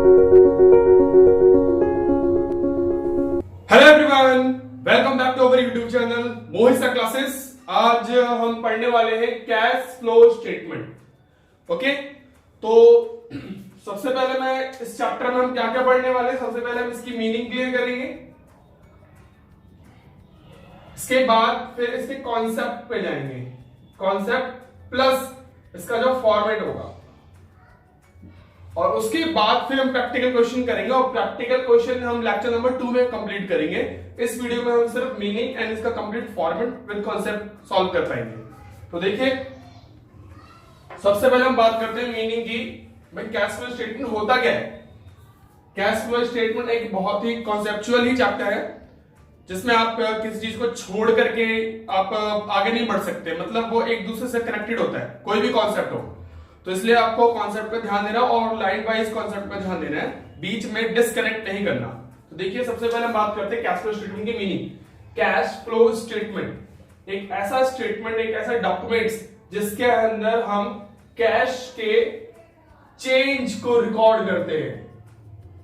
Hello everyone, welcome back to our YouTube channel Mohit सा classes. आज हम पढ़ने वाले हैं कैश फ्लो स्टेटमेंट। ओके, तो सबसे पहले मैं इस चैप्टर में हम क्या क्या पढ़ने वाले हैं, सबसे पहले हम इसकी मीनिंग क्लियर करेंगे। इसके बाद फिर इसके कॉन्सेप्ट पे जाएंगे, कॉन्सेप्ट प्लस इसका जो फॉर्मेट होगा, और उसके बाद फिर हम प्रैक्टिकल क्वेश्चन करेंगे। और प्रैक्टिकल क्वेश्चन हम लेक्चर नंबर 2 में कंप्लीट करेंगे। इस वीडियो में हम सिर्फ मीनिंग एंड इसका complete format with concept solve कर पाएंगे। तो देखिए, सबसे पहले हम बात करते हैं मीनिंग की। भाई कैश फ्लो स्टेटमेंट होता क्या है? कैश फ्लो स्टेटमेंट एक बहुत ही कॉन्सेप्चुअल ही चैप्टर है, जिसमें आप किसी चीज को छोड़ करके आप आगे नहीं बढ़ सकते। मतलब वो एक दूसरे से कनेक्टेड होता है, कोई भी कॉन्सेप्ट हो। तो इसलिए आपको कॉन्सेप्ट पे ध्यान देना और लाइन वाइज कॉन्सेप्ट पे ध्यान देना है, बीच में डिस्कनेक्ट नहीं करना। तो देखिए, सबसे पहले हम बात करते हैं कैश फ्लो स्टेटमेंट की मीनिंग। कैश फ्लो स्टेटमेंट एक ऐसा स्टेटमेंट, एक ऐसा डॉक्यूमेंट्स जिसके अंदर हम कैश के चेंज को रिकॉर्ड करते हैं।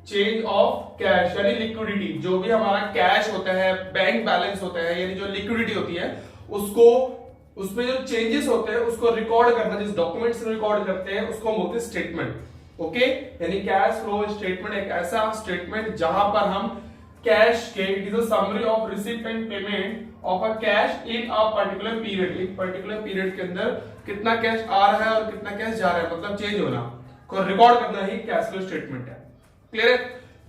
चेंज ऑफ कैश यानी लिक्विडिटी, जो भी हमारा कैश होता है, बैंक बैलेंस होता है, यानी जो लिक्विडिटी होती है, उसको उसमें जो चेंजेस होते हैं उसको रिकॉर्ड करना, जिस डॉक्यूमेंट्स में रिकॉर्ड करते हैं उसको हम बोलते हैं स्टेटमेंट। ओके, यानी कैश फ्लो स्टेटमेंट एक ऐसा स्टेटमेंट जहां पर हम कैश के, it is a summary of receipt and payment of a cash in a particular period. एक पर्टिकुलर पीरियड के अंदर कितना कैश आ रहा है और कितना कैश जा रहा है, मतलब चेंज होना को रिकॉर्ड करना ही कैश फ्लो स्टेटमेंट है। क्लियर है?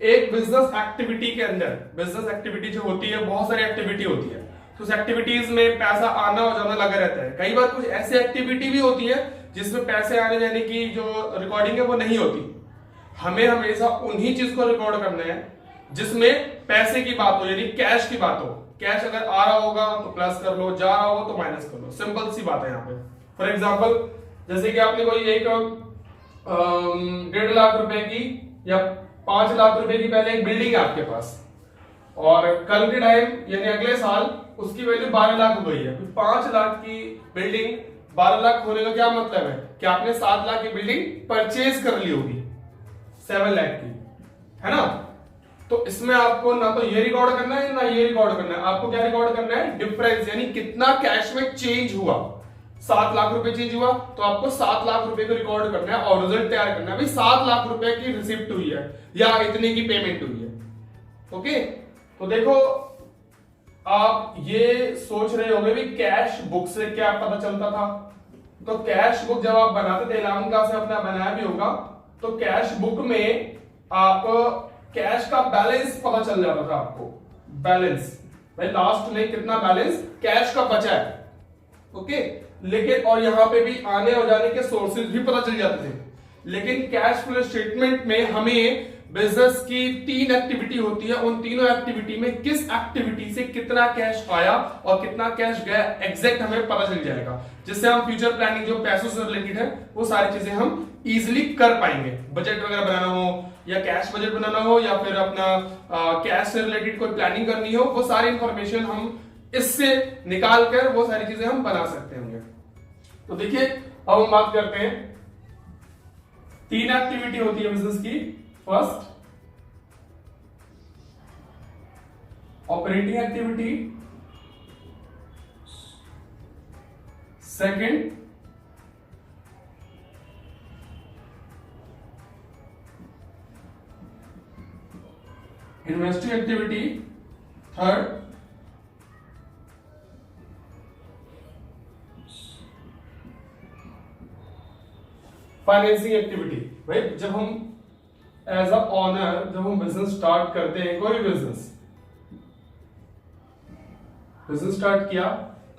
एक बिजनेस एक्टिविटी के अंदर, बिजनेस एक्टिविटी जो होती है, बहुत सारी एक्टिविटी होती है, तो उस एक्टिविटीज में पैसा आना और जाना लगा रहता है। कई बार कुछ ऐसी एक्टिविटी भी होती है जिसमें पैसे आने जाने की जो रिकॉर्डिंग है वो नहीं होती। हमें हमेशा उन्हीं चीज को रिकॉर्ड करना है जिसमें पैसे की बात हो, यानी कैश की बात हो। कैश अगर आ रहा होगा तो प्लस कर लो, जा रहा होगा तो माइनस कर लो। सिंपल सी बात है यहाँ पे। फॉर एग्जाम्पल, जैसे कि आपने कोई एक 1.5 लाख रुपए की या 5 लाख रुपए की पहले एक बिल्डिंग है आपके पास, और कल के टाइम यानी अगले साल उसकी वैल्यू 12 लाख हो गई है। 5 लाख की बिल्डिंग 12 लाख होने का क्या मतलब है कि आपने 7 लाख की बिल्डिंग परचेज कर ली होगी 7 लाख की, है ना? तो इसमें आपको ना तो ये रिकॉर्ड करना है ना ये रिकॉर्ड करना है। आपको क्या रिकॉर्ड करना है? डिफरेंस, यानी कितना कैश में चेंज हुआ। 7 लाख रुपए चेंज हुआ तो आपको 7 लाख रुपए को रिकॉर्ड करना है और रिजल्ट तैयार करना है। भाई 7 लाख रुपए की रिसिप्ट हुई है या इतने की पेमेंट हुई है। ओके, तो देखो, आप ये सोच रहे होंगे भी कैश बुक से क्या पता चलता था? तो कैश बुक जब आप बनाते थे, 11वीं क्लास में अपना बनाया भी होगा, तो कैश बुक में आप कैश का बैलेंस पता चल जाता था आपको। बैलेंस, भाई लास्ट में कितना बैलेंस कैश का बचा है। ओके, लेकिन और यहां पे भी आने और जाने के सोर्सेज भी पता चल जाते थे। लेकिन कैश फ्लो स्टेटमेंट में हमें बिजनेस की 3 एक्टिविटी होती है, उन तीनों एक्टिविटी में किस एक्टिविटी से कितना कैश आया और कितना कैश गया एग्जैक्ट हमें पता चल जाएगा, जिससे हम फ्यूचर प्लानिंग जो पैसों से रिलेटेड है वो सारी चीजें हम इजीली कर पाएंगे। बजट वगैरह बनाना हो या कैश बजट बनाना हो या फिर अपना कैश से रिलेटेड कोई प्लानिंग करनी हो, वो सारी इंफॉर्मेशन हम इससे निकाल कर वो सारी चीजें हम बना सकते होंगे। तो देखिए, अब हम बात करते हैं, 3 एक्टिविटी होती है बिजनेस की। First, operating activity. Second, investing activity. Third, financing activity. भाई जब हम एज अ ऑनर, जब हम बिजनेस स्टार्ट करते हैं, कोई बिजनेस स्टार्ट किया,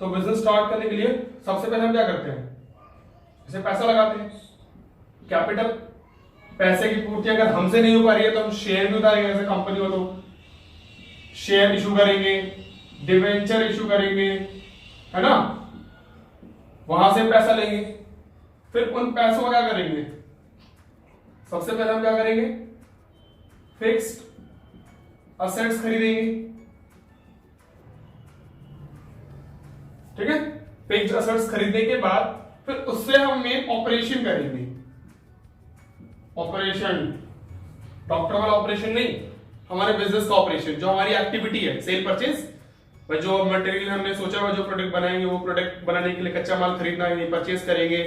तो बिजनेस स्टार्ट करने के लिए सबसे पहले हम क्या करते हैं? इसे पैसा लगाते हैं, कैपिटल। पैसे की पूर्ति अगर हमसे नहीं हो पा रही है तो हम शेयर भी उतारेंगे। जैसे कंपनी हो तो शेयर इशू करेंगे, डिवेंचर इशू करेंगे, है ना? वहां से पैसा लेंगे, फिर उन पैसों का क्या करेंगे? सबसे पहले हम क्या करेंगे? फिक्स्ड असेट्स खरीदेंगे। ठीक है, फिक्स्ड असेट्स खरीदने के बाद फिर उससे हम मेन ऑपरेशन करेंगे। ऑपरेशन डॉक्टर वाला ऑपरेशन नहीं, हमारे बिजनेस का ऑपरेशन, जो हमारी एक्टिविटी है सेल परचेज, जो मटेरियल हमने सोचा हुआ जो प्रोडक्ट बनाएंगे, वो प्रोडक्ट बनाने के लिए कच्चा माल खरीदना है, परचेज करेंगे,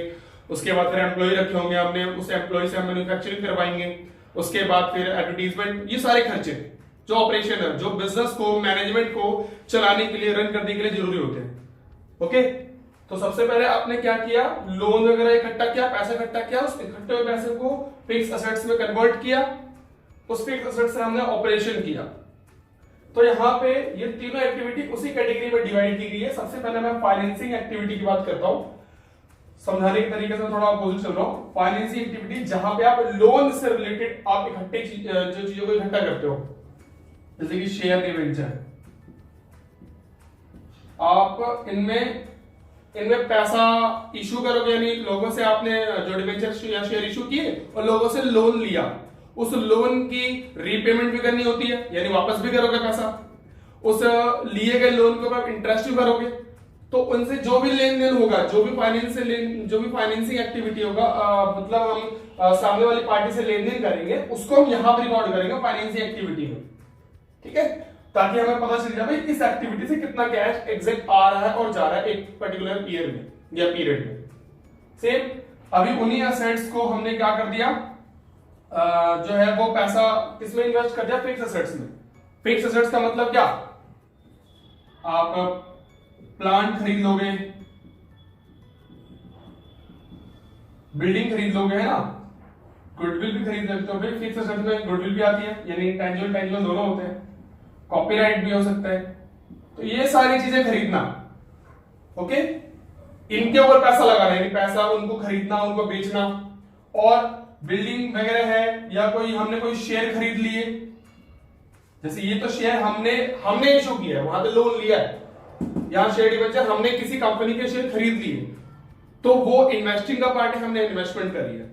उसके बाद फिर एम्प्लॉय रखे होंगे हमने, उस एम्प्लॉय से हम मैन्युफैक्चरिंग करवाएंगे, उसके बाद फिर एडवर्टीजमेंट, ये सारे खर्चे जो ऑपरेशन है, जो बिजनेस को, मैनेजमेंट को चलाने के लिए, रन करने के लिए जरूरी होते हैं। ओके, तो सबसे पहले आपने क्या किया, लोन वगैरह इकट्ठा किया, पैसा इकट्ठा किया, उस इकट्ठे हुए पैसे को फिक्स असेट्स में कन्वर्ट किया, उस फिक्स असेट्स से हमने ऑपरेशन किया। तो यहाँ पे ये तीनों एक्टिविटी उसी कैटेगरी में डिवाइड की गई है। सबसे पहले मैं फाइनेंसिंग एक्टिविटी की बात करता हूं, समझाने के तरीके से थोड़ा अपोजिट चल रहा हूं। फाइनेंसिंग एक्टिविटी जहां पे आप लोन से रिलेटेड आप इकट्ठे जो चीजों को इकट्ठा करते हो, जैसे कि शेयर डिवेंचर, आप इनमें पैसा इशू करोगे, यानी लोगों से आपने जो डिवेंचर या शेयर इशू किए और लोगों से लोन लिया, उस लोन की रीपेमेंट भी करनी होती है, यानी वापस भी करोगे पैसा, उस लिए गए लोन के ऊपर इंटरेस्ट भी भरोगे। तो उनसे जो भी लेन देन होगा, जो भी फाइनेंसिंग एक्टिविटी होगा, मतलब हम सामने वाली पार्टी से लेन देन करेंगे, उसको हम यहां पर रिकॉर्ड करेंगे फाइनेंसिंग एक्टिविटी में। ठीक है, ताकि हमें पता चल जाए भाई इस एक्टिविटी से कितना कैश एग्जैक्ट आ रहा है और जा रहा है एक पर्टिकुलर ईयर में या पीरियड में। सेम अभी उन्हीं एसेट्स को हमने क्या कर दिया, जो है वो पैसा किसमें इन्वेस्ट कर दिया, फिक्स एसेट्स में। फिक्स एसेट्स का मतलब क्या, आप प्लांट खरीद लोगे, बिल्डिंग खरीद लोगे, है ना, गुडविल भी खरीद सकते हो। भाई फिक्स एसेट्स में गुडविल भी आती है, यानी इंटेंजिबल दोनों होते हैं, कॉपीराइट भी हो सकता है। तो ये सारी चीजें खरीदना, ओके, इनके ऊपर पैसा लगाना, यानी पैसा उनको खरीदना, उनको बेचना। और बिल्डिंग वगैरह है या हमने कोई शेयर खरीद लिए, जैसे ये तो शेयर हमने इशू किया है, वहां पे लोन लिया है, यहां शेयर डिवेंचर हमने किसी कंपनी के शेयर खरीद लिए, तो वो इन्वेस्टिंग का पार्ट है, हमने इन्वेस्टमेंट करी है।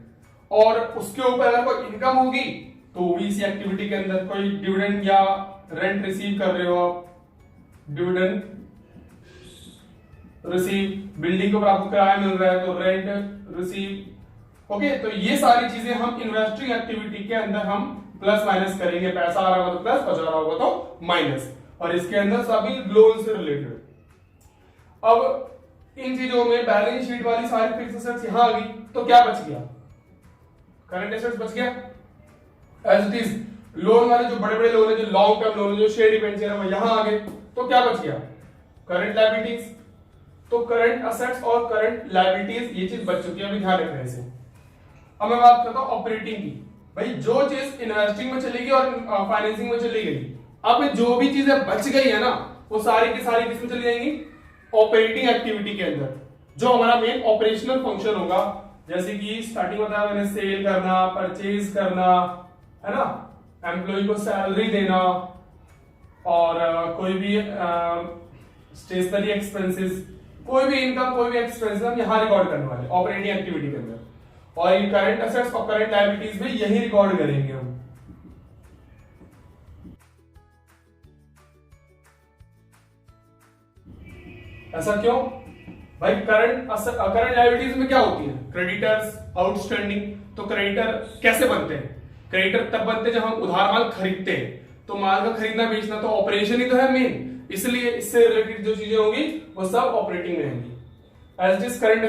और उसके ऊपर अगर कोई इनकम होगी तो भी इसी एक्टिविटी के अंदर, कोई डिविडेंड या रेंट रिसीव कर रहे हो आप, डिविडेंड रिसीव, बिल्डिंग के ऊपर आपको किराया मिल रहा है तो रेंट रिसीव। ओके, तो ये सारी चीजें हम इन्वेस्टिंग एक्टिविटी के अंदर हम प्लस माइनस करेंगे, पैसा आ रहा होगा तो प्लस, बचा रहा होगा तो माइनस, और इसके अंदर सभी लोन से रिलेटेड। अब इन चीजों में बैलेंस शीट वाली सारी फिक्स एसेट्स यहां आ गई, तो क्या बच गया, करंट एसेट्स बच गया एज इट इज। लोन वाले जो बड़े बड़े लोन है, जो लॉन्ग टर्म लोन है, जो शेयर डिवेंचर है, वो यहां आ गए, तो क्या बच गया, करंट लायबिलिटीज। तो करंट असेट्स और करंट लायबिलिटीज ये चीज बच चुकी है, अभी ध्यान रखना इसे। अब मैं बात करता हूं ऑपरेटिंग की। भाई जो चीज इन्वेस्टिंग में चली गई और फाइनेंसिंग में चली गई, अब जो भी चीजें बच गई है ना, वो सारी की सारी किसमें चली जाएंगी, ऑपरेटिंग एक्टिविटी के अंदर, जो हमारा मेन ऑपरेशनल फंक्शन होगा। जैसे कि स्टार्टिंग बताया मैंने, सेल करना, परचेज करना, है ना, एम्प्लॉय को सैलरी देना, और कोई भी स्टेशनरी एक्सपेंसेस, कोई भी इनकम, कोई भी एक्सपेंसेस हम यहां रिकॉर्ड करने वाले ऑपरेटिंग एक्टिविटी के अंदर। और इन करंट एसेट्स और करंट लायबिलिटीज भी यही रिकॉर्ड करेंगे हम। ऐसा क्यों भाई, करंट लायबिलिटीज में क्या होती है, क्रेडिटर्स, आउटस्टैंडिंग। तो क्रेडिटर कैसे बनते हैं, क्रेडिटर तब बनते हैं जब हम उधार माल खरीदते हैं, तो माल का खरीदना बेचना तो ऑपरेशन ही तो है मेन, इसलिए इससे रिलेटेड जो चीजें होंगी वो सब ऑपरेटिंग में होंगी। As it is current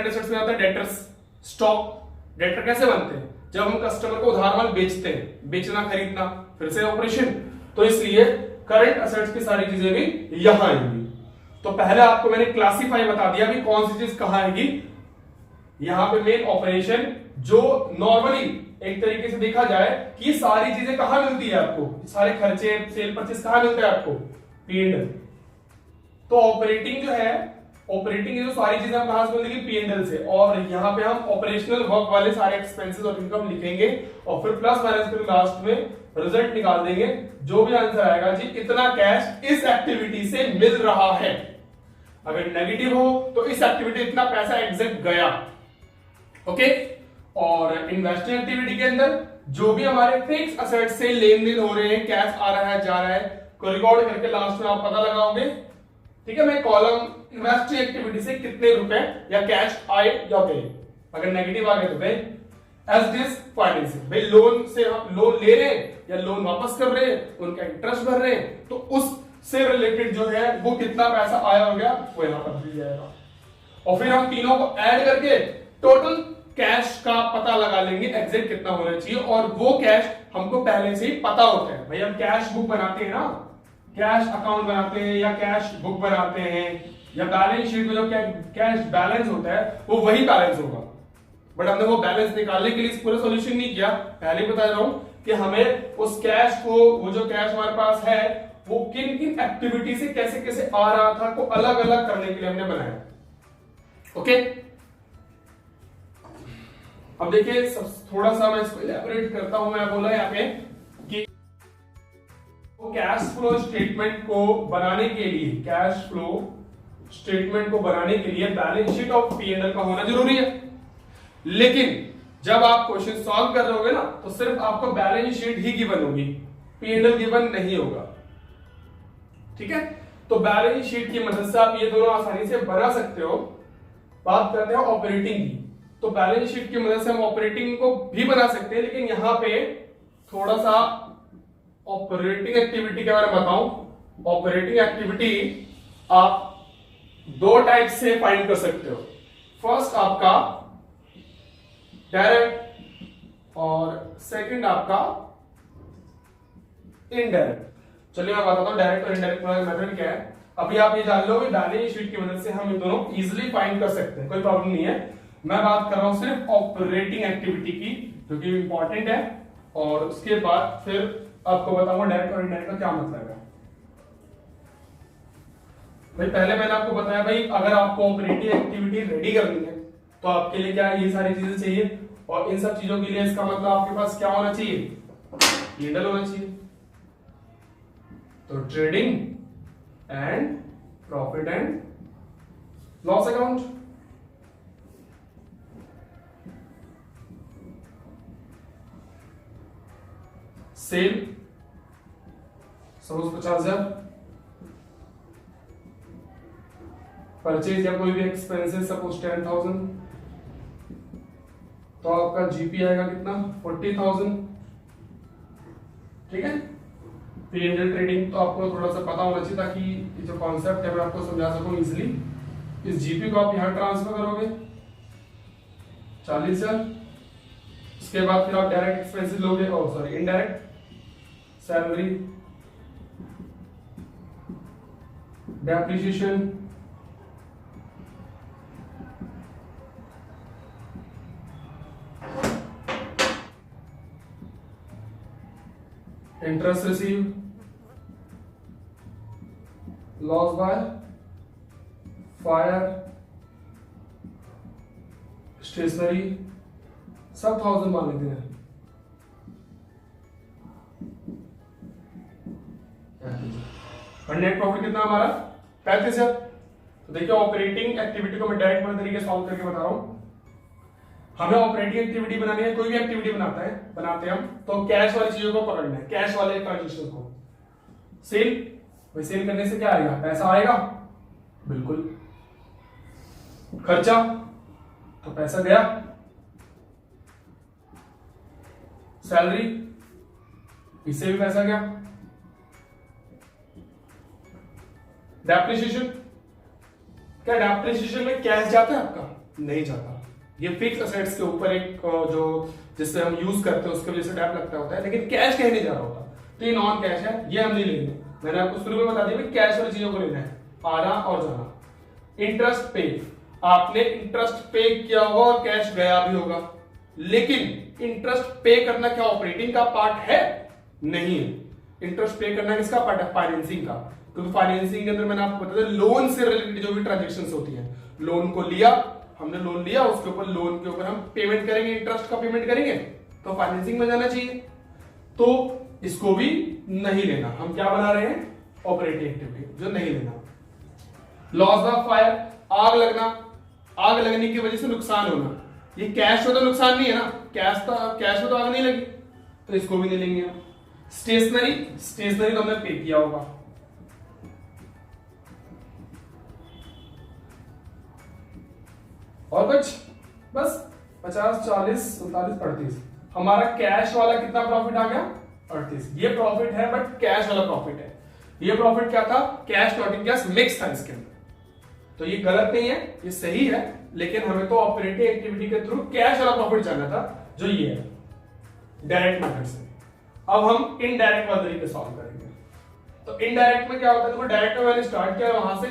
assets में आता है डेटर्स, स्टॉक। डेटर कैसे बनते हैं, जब हम कस्टमर को उधार माल बेचते हैं, बेचना खरीदना फिर से ऑपरेशन, तो इसलिए करंट एसेट्स की सारी चीजें भी यहां आएंगी। तो पहले आपको मैंने क्लासिफाई बता दिया भी कौन सी चीज कहां आएगी। यहां पे मेन ऑपरेशन, जो नॉर्मली एक तरीके से देखा जाए कि सारी चीजें कहां मिलती है आपको, सारे खर्चे, सेल परचेस कहां मिलता है आपको, पी&एल। तो ऑपरेटिंग जो है, ऑपरेटिंग जो सारी चीजें हम कहां से मिलेगी, पी&एल से। और यहां पे हम ऑपरेशनल वर्क वाले सारे एक्सपेंसेस और इनकम लिखेंगे, और फिर प्लस माइनस करके लास्ट में रिजल्ट निकाल देंगे। जो भी आंसर आएगा जी, इतना कैश इस एक्टिविटी से मिल रहा है। अगर नेगेटिव हो तो इस एक्टिविटी इतना पैसा एग्जैक्ट गया। ओके, और इन्वेस्टिंग एक्टिविटी के अंदर जो भी हमारे फिक्स असेट से लेन देन हो रहे हैं, कैश आ रहा है, जा रहा है, को रिकॉर्ड करके लास्ट में आप पता लगाओगे। ठीक है, मैं कॉलम इन्वेस्टिंग एक्टिविटी से कितने रुपए या कैश आए या गए, अगर नेगेटिव आ गए तो गए, एज इट इज फाइनेंसिंग। भाई लोन से हम लोन ले रहे हैं या लोन वापस कर रहे हैं, उनका इंटरेस्ट भर रहे हैं, तो उससे रिलेटेड जो है वो कितना पैसा आया हो गया वो यहां पर दिया जाएगा। और फिर हम तीनों को ऐड करके टोटल कैश का पता लगा लेंगे एग्जैक्ट कितना होना चाहिए। और वो कैश हमको पहले से ही पता होता है। भाई हम कैश बुक बनाते हैं ना, कैश अकाउंट बनाते हैं या कैश बुक बनाते हैं या बैलेंस शीट में जो कैश बैलेंस होता है वो वही बैलेंस होगा। बट हमने वो बैलेंस निकालने के लिए इस पूरा सॉल्यूशन नहीं किया। पहले बता रहा हूं कि हमें उस कैश को, वो जो कैश हमारे पास है वो किन किन एक्टिविटी से कैसे कैसे आ रहा था को अलग अलग करने के लिए हमने बनाया। ओके, अब देखिए थोड़ा सा मैं इसको इलैबोरेट करता हूं। मैं बोला यहाँ पे कि कैश फ्लो स्टेटमेंट को बनाने के लिए, कैश फ्लो स्टेटमेंट को बनाने के लिए बैलेंस शीट ऑफ P&L का होना जरूरी है। लेकिन जब आप क्वेश्चन सॉल्व कर रहे होगे ना तो सिर्फ आपको बैलेंस शीट ही गिवन होगी, P&L गिवन नहीं होगा। ठीक है, तो बैलेंस शीट की मदद से आप ये दोनों आसानी से बना सकते हो। बात करते हैं ऑपरेटिंग की, तो बैलेंस शीट की मदद से हम ऑपरेटिंग को भी बना सकते हैं। लेकिन यहां पे थोड़ा सा ऑपरेटिंग एक्टिविटी के बारे में बताऊं। ऑपरेटिंग एक्टिविटी आप दो टाइप से फाइंड कर सकते हो। फर्स्ट आपका डायरेक्ट और सेकंड आपका इनडायरेक्ट। चलिए मैं बताता हूं डायरेक्ट और इनडायरेक्ट मेथड क्या है। अभी आप ये जान लो कि बैलेंस शीट की मदद से हम इन दोनों इजीली फाइंड कर सकते हैं, कोई प्रॉब्लम नहीं है। मैं बात कर रहा हूं सिर्फ ऑपरेटिंग एक्टिविटी की, जो कि इंपॉर्टेंट है। और उसके बाद फिर आपको बताऊंगा डायरेक्ट और इनडायरेक्ट का क्या मतलब है। भाई पहले मैंने आपको बताया भाई अगर आपको ऑपरेटिंग एक्टिविटी रेडी करनी है तो आपके लिए क्या ये सारी चीजें चाहिए। और इन सब चीजों के लिए इसका मतलब आपके पास क्या होना चाहिए, P&L होना चाहिए। तो trading and profit and loss account, sale suppose 50,000, purchase या कोई भी एक्सपेंसेस सपोज 10,000, तो आपका जीपी आएगा कितना 40,000। ठीक है, P&L ट्रेडिंग तो आपको थोड़ा सा पता होना चाहिए ताकि ये जो कॉन्सेप्ट है मैं आपको समझा सकूं इजिली। इस जीपी को आप यहां ट्रांसफर करोगे 40,000। उसके बाद फिर आप डायरेक्ट एक्सपेंसेस लोगे, sorry indirect, salary, depreciation, interest receive, loss by fire, stationery, सब 1000 मान लेते हैं। और नेट प्रॉफिट कितना हमारा 35,000। तो देखिए ऑपरेटिंग एक्टिविटी को मैं डायरेक्ट वाले तरीके सॉल्व करके बता रहा हूं। हमें ऑपरेटिंग एक्टिविटी बनानी है, कोई भी एक्टिविटी बनाते हैं हम, तो कैश वाली चीजों को पकड़ना है, कैश वाले ट्रांजेक्शन को। सेल, भाई सेल करने से क्या आएगा, पैसा आएगा, बिल्कुल। खर्चा, तो पैसा गया। सैलरी, इससे भी पैसा गया। डेप्रिसिएशन, क्या डेप्रिसिएशन में कैश जाता है आपका, नहीं जाता। ये फिक्स असेट्स के ऊपर एक जो जिससे हम यूज करते हैं उसके वजह से डैप लगता होता है, लेकिन कैश कहीं नहीं जा रहा होता। तो ये नॉन कैश है, ये हम नहीं लेंगे। मैंने आपको शुरू में बता दिया कैश वाली चीजों को लेना है, आना और जाना। इंटरेस्ट पे, आपने इंटरेस्ट पे किया होगा और कैश गया भी होगा, लेकिन इंटरेस्ट पे करना क्या ऑपरेटिंग का पार्ट है, नहीं है। इंटरेस्ट पे करना किसका पार्ट है, फाइनेंसिंग का। क्योंकि फाइनेंसिंग के अंदर मैंने आपको बताया लोन से रिलेटेड जो भी ट्रांजेक्शन होती है, लोन को लिया, हमने लोन लिया, उसके ऊपर लोन के ऊपर हम पेमेंट करेंगे, इंटरेस्ट का पेमेंट करेंगे, तो फाइनेंसिंग में जाना चाहिए। तो इसको भी नहीं लेना। हम क्या बना रहे हैं, ऑपरेटिंग एक्टिविटी, जो नहीं लेना। लॉस बाय फायर, आग लगना, आग लगने की वजह से नुकसान होना, ये कैश में तो नुकसान नहीं है ना, कैश में तो आग नहीं लगी, तो इसको भी नहीं लेंगे। स्टेशनरी, स्टेशनरी तो हमने पे किया होगा। और कुछ, बस 50, 40, 39, 38। हमारा कैश वाला कितना प्रॉफिट आ गया? 38। ये प्रॉफिट है बट कैश वाला प्रॉफिट है। ये प्रॉफिट क्या था? Cash not in cash mix था इसके अंदर। तो ये गलत नहीं है, ये सही है, लेकिन हमें तो ऑपरेटिंग एक्टिविटी के थ्रू कैश वाला प्रॉफिट जानना था, जो ये है डायरेक्ट मेथड से। अब हम इनडायरेक्ट वाले तरीके सॉल्व करेंगे। तो इनडायरेक्ट में क्या होता है? देखो डायरेक्ट में मैंने स्टार्ट किया वहां से,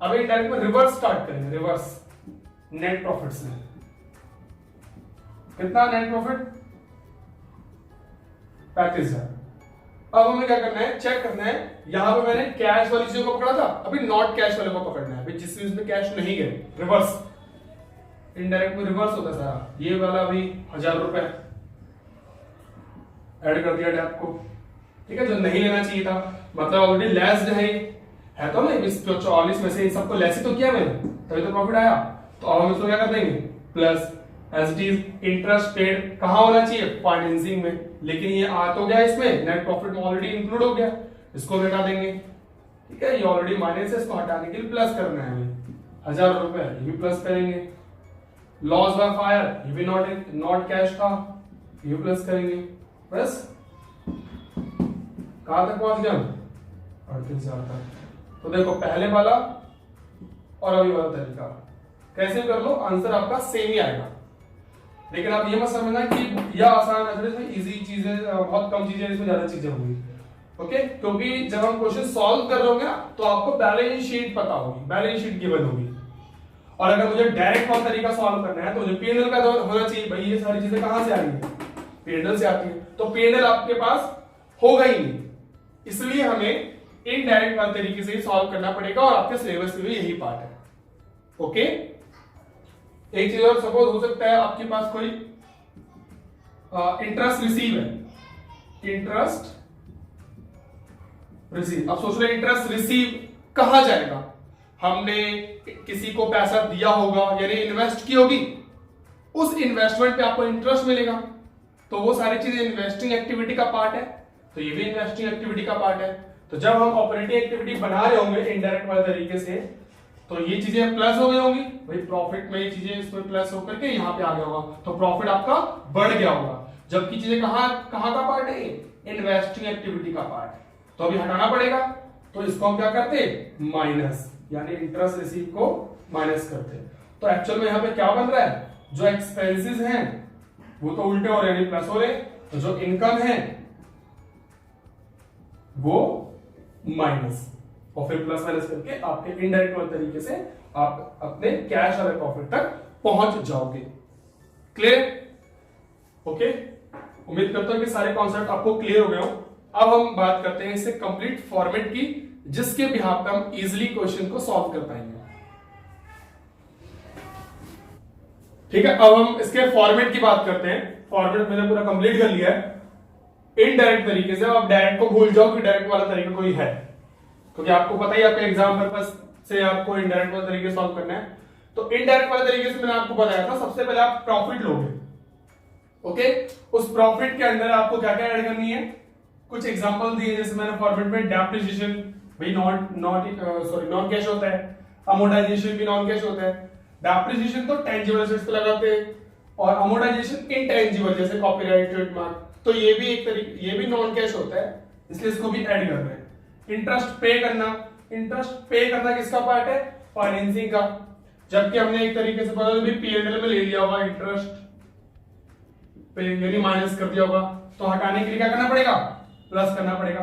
अब इनडायरेक्ट में रिवर्स स्टार्ट करेंगे। रिवर्स नेट प्रॉफिट से। कितना नेट प्रॉफिट? 35,000। अब हमें क्या करना है? चेक करना है। यहां पे मैंने कैश वाली चीजों को पकड़ा था, अभी नॉट कैश वाले को पकड़ना है, जिसमें इसमें कैश नहीं गए। रिवर्स इनडायरेक्ट में रिवर्स होता है सारा। ये वाला अभी 1000 रुपए ऐड कर दिया टैप को, ठीक है, जो नहीं लेना चाहिए था, मतलब ऑलरेडी लेस है तो नहीं, 44 में से इन सबको लेस ही तो किया मैंने, तभी तो प्रॉफिट आया। तो अब हम इसको क्या कर देंगे? Plus as it is interest paid कहां होना चाहिए? फाइनेंसिंग में, लेकिन ये आ तो गया इसमें, नेट प्रॉफिट में ऑलरेडी इंक्लूड हो गया, इसको हटा देंगे, ठीक है। ये ऑलरेडी माइनस है, इसको हटाने के लिए प्लस करना है हमें। 1000 रुपए ये भी प्लस करेंगे। लॉस बाय फायर ये भी नॉट कैश था, ये प्लस करेंगे। बस कहां तक पहुंच गया? 38,000 तक। तो देखो पहले वाला और अभी वाला तरीका कैसे कर लो, आंसर आपका सेम ही आएगा। लेकिन आप ये मत समझना कि यह आसान है, इसमें इजी चीजें, बहुत कम चीजें, इसमें ज्यादा चीजें होंगी, ओके। क्योंकि जब हम क्वेश्चन सॉल्व कर रहे होंगे ना, तो आपको बैलेंस शीट पता होगी, बैलेंस शीट गिवन होगी। और अगर मुझे डायरेक्ट वाला तरीका सॉल्व करना है तो मुझे पीएनएल का होना चाहिए। भाई ये सारी चीजें कहां से आ रही है? पीएनएल से आती है। तो पीएनएल आपके पास होगा ही नहीं, इसलिए हमें इनडायरेक्ट वाले तरीके से ही सॉल्व करना पड़ेगा, और आपके सिलेबस में भी यही पार्ट है, ओके। एक चीज और, सपोज हो सकता है आपके पास कोई इंटरेस्ट रिसीव है, इंटरेस्ट रिसीव। अब सोच रहे इंटरेस्ट रिसीव कहां जाएगा? हमने किसी को पैसा दिया होगा, यानी इन्वेस्ट की होगी, उस इन्वेस्टमेंट पे आपको इंटरेस्ट मिलेगा, तो वो सारी चीजें इन्वेस्टिंग एक्टिविटी का पार्ट है, तो ये भी इन्वेस्टिंग एक्टिविटी का पार्ट है। तो जब हम ऑपरेटिंग एक्टिविटी बना रहे होंगे इनडायरेक्ट वाले तरीके से, तो ये चीजें प्लस हो गई होंगी, भाई प्रॉफिट में ये चीजें इसमें प्लस होकर के यहाँ पे आ गया होगा, तो प्रॉफिट आपका बढ़ गया होगा। जबकि चीजें कहां का पार्ट है? इन्वेस्टिंग एक्टिविटी का पार्ट है, तो अभी हटाना पड़ेगा। तो इसको हम क्या करते? माइनस, यानी इंटरेस्ट रिसीव को माइनस करते। तो एक्चुअल में यहाँ पे क्या बन रहा है? जो एक्सपेंसेस हैं वो तो उल्टे हो रहे हैं, प्लस हो रहे, तो जो इनकम है वो माइनस, और फिर प्लस माइनस करके आपके इनडायरेक्ट वाले तरीके से आप अपने कैश वाले प्रॉफिट तक पहुंच जाओगे। क्लियर? ओके, उम्मीद करता हूं कि सारे कॉन्सेप्ट आपको क्लियर हो गए हो। अब हम बात करते हैं इससे कंप्लीट फॉर्मेट की, जिसके बिहाफ पे हम इजीली क्वेश्चन को सॉल्व कर पाएंगे। ठीक है, अब हम इसके फॉर्मेट की बात करते हैं। फॉर्मेट मैंने पूरा कंप्लीट कर लिया है इनडायरेक्ट तरीके से। अब डायरेक्ट को भूल जाओ कि डायरेक्ट वाला तरीका कोई है, क्योंकि आपको पता ही आपके एग्जाम पर्पस से आपको इनडायरेक्ट वाला तरीके सॉल्व करना है। तो इनडायरेक्ट वाले तरीके से मैंने आपको बताया था, सबसे पहले आप प्रॉफिट लोगे, ओके। उस प्रॉफिट के अंदर आपको क्या क्या ऐड करनी है? कुछ एग्जांपल दिए, जैसे मैंने फॉर्मेट में डेप्रिसिएशन भी नॉन कैश होता है, अमोर्टाइजेशन भी नॉन कैश होता है। डेप्रिसिएशन तो टेंजिबल एसेट्स पे लगाते हैं, और अमोर्टाइजेशन इनटेंजिबल, जैसे कॉपीराइट, ट्रेडमार्क, तो ये भी एक तरीके, ये भी नॉन कैश होता है, इसलिए इसको भी ऐड कर रहे हैं। इंटरेस्ट पे करना, इंटरेस्ट पे करना किसका पार्ट है? फाइनेंसिंग का। जबकि हमने एक तरीके से पता भी पीएनएल में ले लिया होगा इंटरेस्ट पे, यानी माइनस कर दिया होगा, तो हटाने के लिए क्या करना पड़ेगा? प्लस करना पड़ेगा।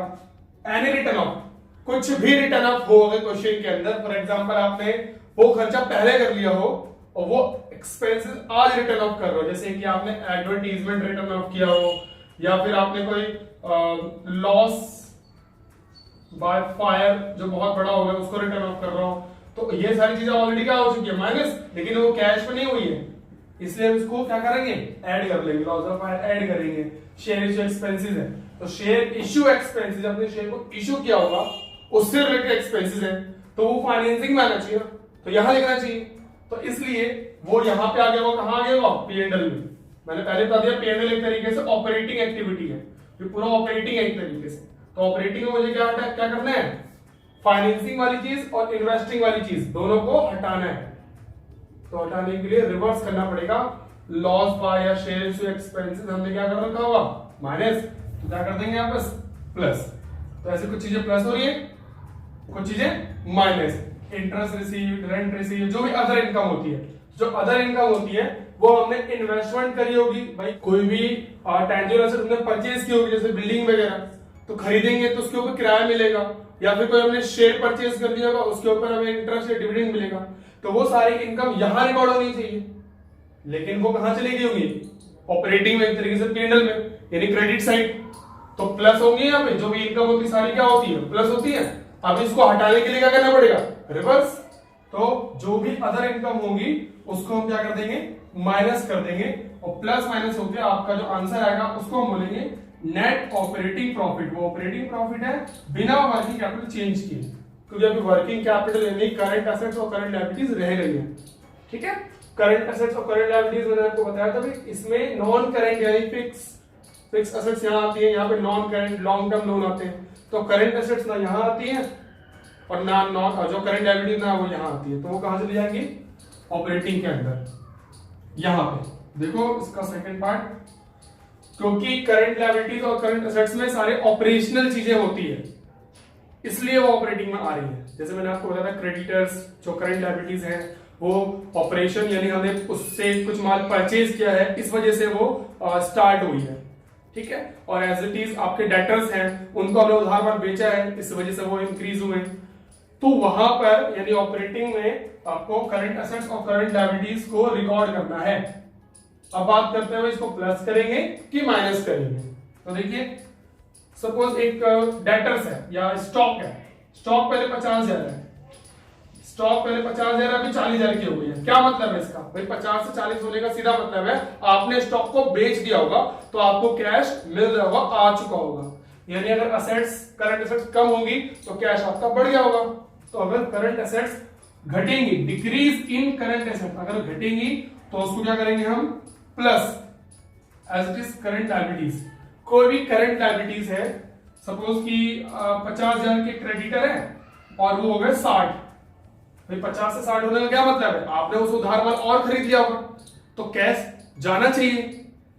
एनी रिटर्न ऑफ, कुछ भी रिटर्न ऑफ हो गए क्वेश्चन के अंदर, फॉर एग्जांपल आपने वो खर्चा पहले कर लिया हो और वो एक्सपेंसेस आज रिटर्न ऑफ कर रहे हो, जैसे कि आपने एडवर्टीजमेंट रिटर्न ऑफ किया हो, या फिर आपने कोई लॉस बाय फायर जो बहुत बड़ा हो गया उसको रिटर्न ऑफ कर रहा हो, तो ये सारी चीजें ऑलरेडी क्या हो चुकी है? माइनस, लेकिन वो कैश में नहीं हुई है, इसलिए इसको क्या करेंगे? ऐड कर लेंगे, लॉस ऑफ फायर ऐड करेंगे। शेयर इश्यू एक्सपेंसेस है, तो शेयर इश्यू एक्सपेंसेस, अपने शेयर को इश्यू किया होगा उससे रिलेटेड एक्सपेंसेस है, तो वो फाइनेंसिंग में आना चाहिए, तो यहां लिखना चाहिए। तो इसलिए वो यहां पे आ गया, वो कहां आ गया? पीएनएल में। मैंने पहले बता दिया पीएनएल एक तरीके से ऑपरेटिंग एक्टिविटी है, ये पूरा ऑपरेटिंग है एक तरीके से। तो ऑपरेटिंग में मुझे क्या करना है? फाइनेंसिंग वाली चीज और इन्वेस्टिंग वाली चीज दोनों को हटाना है, तो हटाने के लिए रिवर्स करना पड़ेगा। लॉस बाय या शेयर्स टू एक्सपेंसेस हमने क्या कर रखा होगा माइनस, तो क्या कर देंगे यहाँ पर प्लस। तो ऐसे कुछ चीजें प्लस हो रही है, कुछ चीजें minus. Interest receive, rent receive, जो भी अदर इनकम होती है, जो अदर इनकम होती है वो हमने इन्वेस्टमेंट करी होगी भाई, कोई भी टेंजिबल एसेट हमने परचेज की होगी जैसे बिल्डिंग वगैरह, तो खरीदेंगे तो उसके ऊपर किराया मिलेगा, या फिर कोई हमने शेयर परचेज कर लिया होगा उसके ऊपर हमें इंटरेस्ट या डिविडेंड मिलेगा, तो वो सारी इनकम यहां रिकॉर्ड होनी चाहिए, लेकिन वो कहां चली गई होंगी ऑपरेटिंग में, एक तरीके से पीएनएल में, यानी क्रेडिट साइड। तो प्लस होंगी यहाँ पे, जो भी इनकम होती है सारी क्या होती है प्लस होती है। अब इसको हटाने के लिए क्या करना पड़ेगा रिवर्स, तो जो भी अदर इनकम होगी उसको हम क्या कर देंगे माइनस कर देंगे, और प्लस माइनस होकर आपका जो आंसर आएगा उसको हम बोलेंगे नेट ऑपरेटिंग प्रॉफिट। वो ऑपरेटिंग प्रॉफिट है बिना वर्किंग कैपिटल चेंज किए, क्योंकि अभी वर्किंग कैपिटल यानी करंट एसेट्स और करंट लायबिलिटीज रह गई है। ठीक है, करंट एसेट्स और करंट लायबिलिटीज मैंने आपको बताया था भाई, इसमें नॉन करंट यानी फिक्स एसेट्स यहाँ आती है, यहाँ पे non current long term loan आते हैं, तो करंट एसेट्स ना यहाँ आती है और ना नॉन जो करंट लायबिलिटीज ना वो यहाँ आती है, तो वो कहां चली जाएंगी ऑपरेटिंग के अंदर। यहाँ पे देखो इसका सेकंड पार्ट, क्योंकि करंट लायबिलिटीज और करंट एसेट्स में सारे ऑपरेशनल चीजें होती है इसलिए वो ऑपरेटिंग में आ रही है। जैसे मैंने आपको बताया था क्रेडिटर्स जो करंट लायबिलिटीज है वो ऑपरेशन यानी हमने उससे कुछ माल परचेज किया है इस वजह से वो स्टार्ट हुई है। ठीक है, और एज इट इज आपके डेटर्स हैं उनको हमने उधार पर बेचा है इस वजह से वो इंक्रीज हुए, तो वहां पर यानी ऑपरेटिंग में आपको करंट एसेट्स और करंट लायबिलिटीज को रिकॉर्ड करना है। अब बात करते हैं इसको प्लस करेंगे कि माइनस करेंगे। तो देखिए सपोज एक डेटर्स है या स्टॉक है, स्टॉक पहले 50,000 है, स्टॉक पहले 50,000 अभी 40,000 की हो गई है। क्या मतलब है इसका भाई 50 से 40 होने का सीधा मतलब है आपने स्टॉक को बेच दिया होगा तो आपको कैश मिल रहा होगा, आ चुका होगा, यानी अगर असेट्स करंट एसेट्स कम होगी तो कैश आपका बढ़ गया होगा। तो अगर करंट एसेट्स घटेंगी, डिक्रीज इन करंट एसेट अगर घटेंगी तो उसको क्या करेंगे हम plus as it is current liabilities. कोई भी करंट लायबिलिटीज है, सपोज कि 50,000 के क्रेडिटर है और वो हो गए 60, भाई 50 से 60 होने का क्या मतलब है आपने उस उधार माल और खरीद लिया होगा तो कैश जाना चाहिए,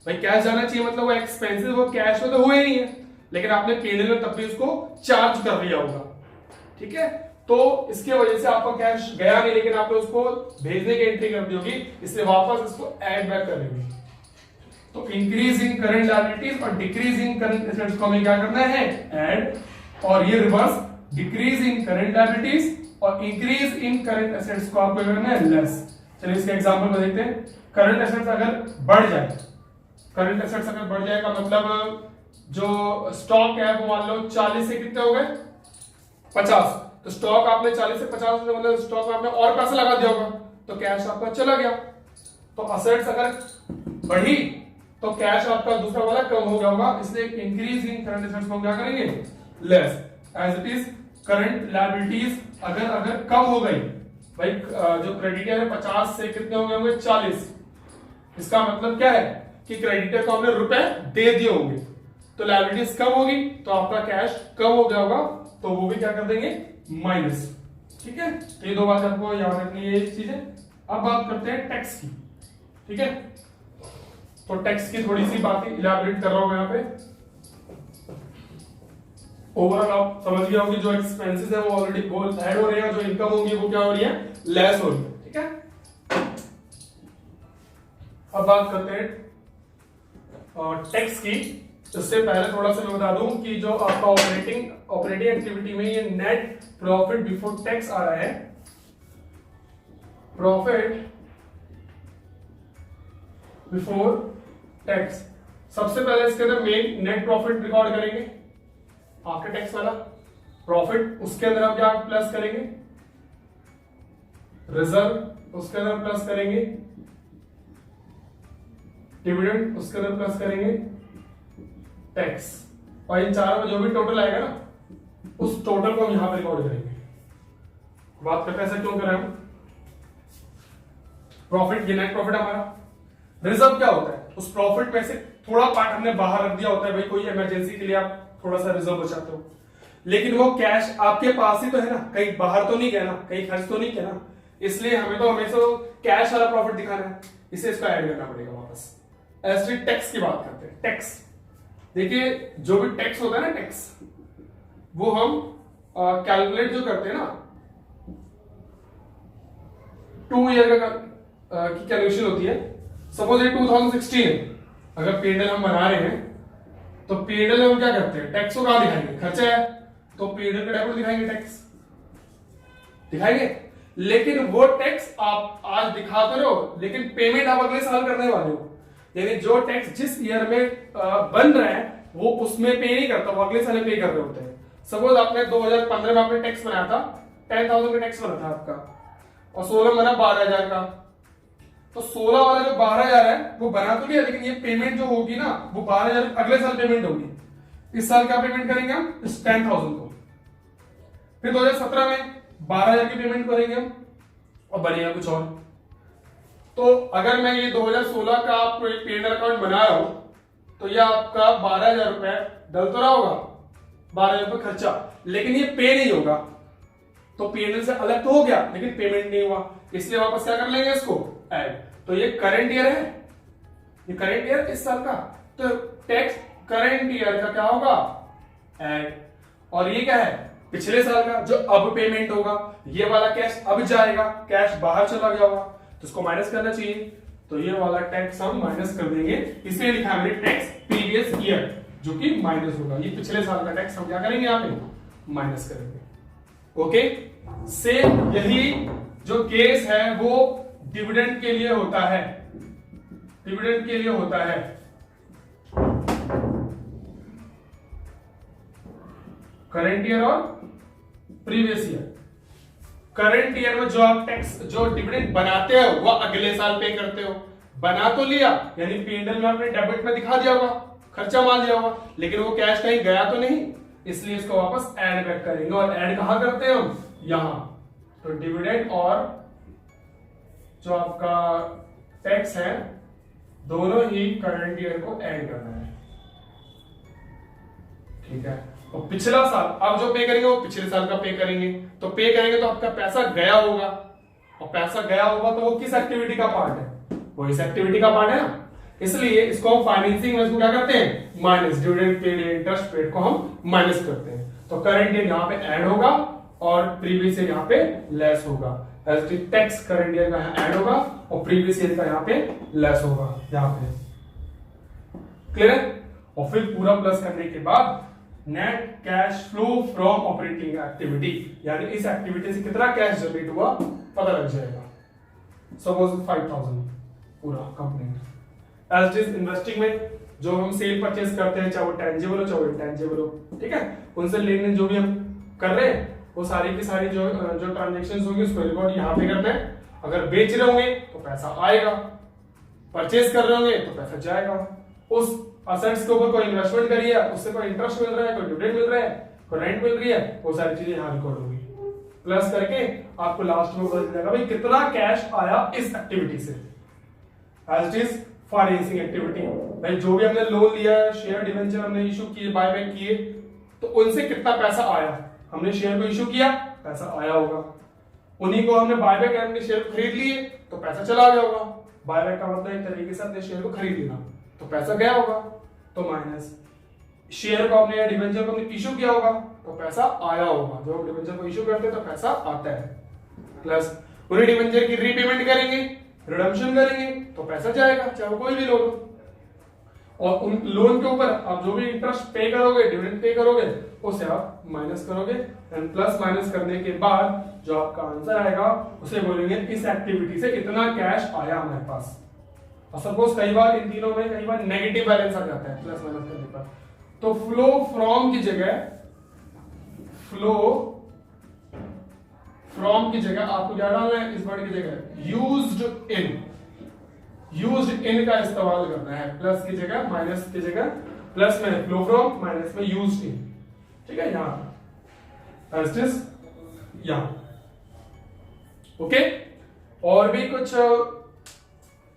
भाई कैश जाना चाहिए मतलब वो एक्सपेंसेस वो कैश में तो हुए नहीं है, लेकिन आपने पीएनएल में तब भी उसको चार्ज कर लिया होगा। ठीक है, तो इसके वजह से आपका कैश गया नहीं लेकिन आपने उसको भेजने की एंट्री कर दी होगी, इसलिए वापस इसको ऐड बैक करेंगे। तो इंक्रीज इन करंट लायबिलिटीज और डिक्रीज इन करंट एसेट्स को हमें क्या करना है ऐड, और ये reverse decrease in current liabilities और इंक्रीज इन करंट एसेट्स को आपको करना है लेस। चलिए इसके एग्जांपल में देखते हैं। करंट एसेट्स अगर बढ़ जाए, करंट एसेट्स अगर बढ़ जाए का मतलब जो स्टॉक है वो मान लो 40 से कितने हो गए 50, तो स्टॉक आपने 40 से 50 मतलब स्टॉक में आपने और पैसा लगा दिया होगा तो कैश आपका चला गया। तो असेट्स अगर बढ़ी तो कैश आपका दूसरा वाला कम हो गया होगा, इसलिए इंक्रीज इन करंट एसेट्स को क्या करेंगे less. As it is current liabilities अगर कम हो गई, भाई जो क्रेडिटर है 50 से कितने हो गए होंगे 40, इसका मतलब क्या है कि क्रेडिटर को हमने रुपए दे दिए होंगे, तो लायबिलिटीज कम होगी तो आपका कैश कम हो गया होगा, तो वो भी क्या कर देंगे माइनस। ठीक है, तो ये दो बात आपको याद रखनी है ये चीजें। अब बात करते हैं टैक्स की। ठीक है, तो टैक्स की थोड़ी सी बातें इलैबोरेट कर रहा हूं मैं यहाँ पे। ओवरऑल आप समझ गए होंगे जो एक्सपेंसेस है वो ऑलरेडी बहुत ऐड हो रहे हैं, जो इनकम होगी वो क्या हो रही है लेस हो रही है। ठीक है, अब बात करते हैं टैक्स की। इससे पहले थोड़ा सा मैं बता दूं कि जो आपका ऑपरेटिंग एक्टिविटी में ये नेट प्रॉफिट बिफोर टैक्स आ रहा है, प्रॉफिट बिफोर टैक्स, सबसे पहले इसके अंदर मेन नेट प्रॉफिट रिकॉर्ड करेंगे आफ्टर टैक्स वाला प्रॉफिट, उसके अंदर आप क्या प्लस करेंगे रिजर्व, उसके अंदर प्लस करेंगे डिविडेंड, उसके अंदर प्लस करेंगे टैक्स, और इन चारों में जो भी टोटल आएगा ना उस टोटल को हम यहां पर रिकॉर्ड करेंगे। बात करते हैं ऐसा क्यों कर रहे हैं हम। प्रॉफिट ये नेट प्रॉफिट हमारा, रिजर्व क्या होता है उस प्रॉफिट में से थोड़ा पार्ट हमने बाहर रख दिया होता है, भाई कोई इमरजेंसी के लिए आप थोड़ा सा रिजर्व बचाते हो, लेकिन वो कैश आपके पास ही तो है ना, कहीं बाहर तो नहीं गया ना, कहीं खर्च तो नहीं किया ना, इसलिए हमें तो हमेशा कैश वाला प्रॉफिट दिखाना है। इसे इसको ऐड करना पड़ेगा वापस। ऐसे टैक्स की बात करते हैं। टैक्स देखिए, जो भी टैक्स होता है ना, टैक्स वो हम कैलकुलेट जो करते हैं ना, 2 ईयर का की कैलकुलेशन होती है। सपोज ये 2016 है, अगर पीएनएल हम बना रहे हैं तो पीएनएल में हम क्या करते हैं, टैक्स को कहां दिखाएंगे, खर्चा है तो पीएनएल का डेबिट दिखाएंगे, टैक्स दिखाएंगे। लेकिन वो टैक्स आप आज दिखा तो रहो, लेकिन पेमेंट आप अगले साल करने वाले हो। यानी जो टैक्स जिस ईयर में बन रहा है वो उसमें पे नहीं करता, वो अगले साल पे कर रहे होते हैं। सपोज आपने 2015 में आपने टैक्स बनाया था, 10,000 का टैक्स बना था आपका, और 16 बना 12,000 का। तो 16 वाला जो 12,000 है वो बना तो लिया, लेकिन ये पेमेंट जो होगी ना वो 12,000 अगले साल पेमेंट होगी। इस साल क्या पेमेंट करेंगे हम, इस 10,000 को। फिर 2017 में 12,000 की पेमेंट करेंगे हम, और बनेगा कुछ और। तो अगर मैं ये 2016 का पीएनएल अकाउंट बना रहा हूं तो ये आपका 12,000 रुपए डल तो रहा होगा, 12,000 रुपए खर्चा, लेकिन ये पे नहीं होगा। तो पीएनएल से अलग तो हो गया लेकिन पेमेंट नहीं हुआ, इसलिए वापस क्या कर लेंगे, इसको ऐड। तो ये करंट ईयर है, ये करंट ईयर इस साल का, तो टैक्स करंट ईयर का क्या होगा, ऐड। और ये क्या है, पिछले साल का जो अब पेमेंट होगा, ये वाला कैश अब जाएगा, कैश बाहर चला गया होगा तो इसको माइनस करना चाहिए। तो ये वाला टैक्स हम माइनस कर देंगे, इसलिए लिखा है मैंने टैक्स प्रीवियस ईयर, जो कि माइनस होगा। ये पिछले साल का टैक्स हम क्या करेंगे, यहाँ पे माइनस करेंगे। ओके, सेम यही जो केस है वो डिविडेंड के लिए होता है, डिविडेंड के लिए होता है। करंट ईयर और प्रीवियस ईयर। करंट ईयर में जो आप टैक्स, जो डिविडेंड बनाते हो वो अगले साल पे करते हो। बना तो लिया, यानी पीएनएल में आपने डेबिट में दिखा दिया होगा, खर्चा मान लिया होगा, लेकिन वो कैश कहीं गया तो नहीं, इसलिए इसको वापस ऐड बैक करेंगे। और ऐड कहां करते हैं हम, यहां। तो डिविडेंड और जो आपका टैक्स है दोनों ही करंट ईयर को ऐड करना है, ठीक है। और पिछला साल अब जो पे करेंगे वो पिछले साल का पे करेंगे। तो पे करेंगे तो आपका पैसा गया होगा, और पैसा गया होगा तो वो किस एक्टिविटी का पार्ट है, वो इस एक्टिविटी का पार्ट है ना, इसलिए इसको हम फाइनेंसिंग में क्या करते हैं, minus. Dividend paid, interest paid को हम माइनस करते हैं। तो करंट ईयर यहाँ पे ऐड होगा और प्रीवियस ईयर यहाँ पे लेस होगा। टैक्स करंट ईयर का यहाँ ऐड होगा और प्रीवियस ईयर का यहाँ पे लेस होगा, यहाँ पे। क्लियर है। और फिर पूरा प्लस करने के बाद net cash flow from operating activity, यानी इस एक्टिविटी से कितना कैश जनरेट हुआ पता लग जाएगा। सपोज 5,000 पूरा कंप्लीट। एज इज इन्वेस्टिंग में जो हम सेल परचेज करते हैं, चाहे वो टेंजिबल हो चाहे वो इंटेंजिबल हो, ठीक है, उनसे लेन देन जो भी हम कर रहे हैं वो सारी की सारी जो ट्रांजेक्शन होंगी उसको रिकॉर्ड यहाँ पे करना है। अगर बेच रहे होंगे तो पैसा आएगा, परचेज कर रहे होंगे तो पैसा जाएगा। उस असेट्स के ऊपर कोई इन्वेस्टमेंट करी है, उससे कोई इंटरेस्ट मिल रहा है, कोई डिविडेंड मिल रहा है, कोई रेंट मिल रही है, वो सारी चीजें यहाँ रिकॉर्ड होगी। प्लस करके आपको लास्ट में पता चलेगा भाई कितना कैश आया इस एक्टिविटी से। As it is financing activity, भाई जो भी हमने लोन लिया है, शेयर डिवेंचर हमने इशू किए, बायबैक किए, तो उनसे कितना पैसा आया। हमने शेयर को इशू किया, पैसा आया होगा। उन्हीं को हमने बायबैक, हमने शेयर खरीद लिए तो पैसा चला गया होगा। बायबैक का मतलब एक तरीके से अपने शेयर को खरीद लेना, तो पैसा गया होगा, तो माइनस। शेयर को आपने या डिवेंचर को आपने इशू किया होगा तो पैसा आया होगा, जो डिवेंचर को इशू करते हैं तो पैसा आता है। प्लस उन्हें डिवेंचर की रीपेमेंट करेंगे, रिडम्पशन करेंगे तो पैसा जाएगा, चाहे वो कोई भी लोन हो। और उन लोन के ऊपर आप जो भी इंटरेस्ट पे करोगे, डिविडेंड पे करोगे, उसे आप माइनस करोगे। एंड प्लस माइनस करने के बाद जो आपका आंसर आएगा उसे बोलेंगे इस एक्टिविटी से इतना कैश आया हमारे पास। और सपोज कई बार इन तीनों में कई बार नेगेटिव बैलेंस आ जाता है प्लस माइनस करने पर, तो फ्लो फ्रॉम की जगह, फ्लो फ्रॉम की जगह आपको क्या डालना है, इस वर्ड की जगह यूज्ड इन, यूज्ड इन का इस्तेमाल करना है। प्लस की जगह माइनस की जगह प्लस में फ्लो फ्रॉम, माइनस में यूज्ड इन, ठीक है, यहां यहां। ओके, और भी कुछ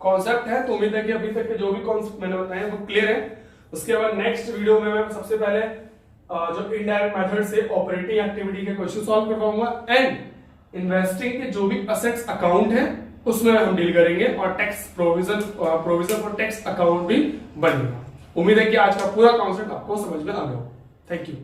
कॉन्सेप्ट है तो उम्मीद है कि अभी तक के जो भी कॉन्सेप्ट मैंने बताए वो क्लियर है। उसके बाद नेक्स्ट वीडियो में मैं सबसे पहले जो इनडायरेक्ट मेथड से ऑपरेटिंग एक्टिविटी के क्वेश्चन सॉल्व करवाऊंगा एंड इन्वेस्टिंग के जो भी असेट्स अकाउंट है उसमें हम डील करेंगे और tax provision for tax account भी बनेगा। उम्मीद है कि आज का पूरा कॉन्सेप्ट आपको समझ में आ गया हो। Thank you.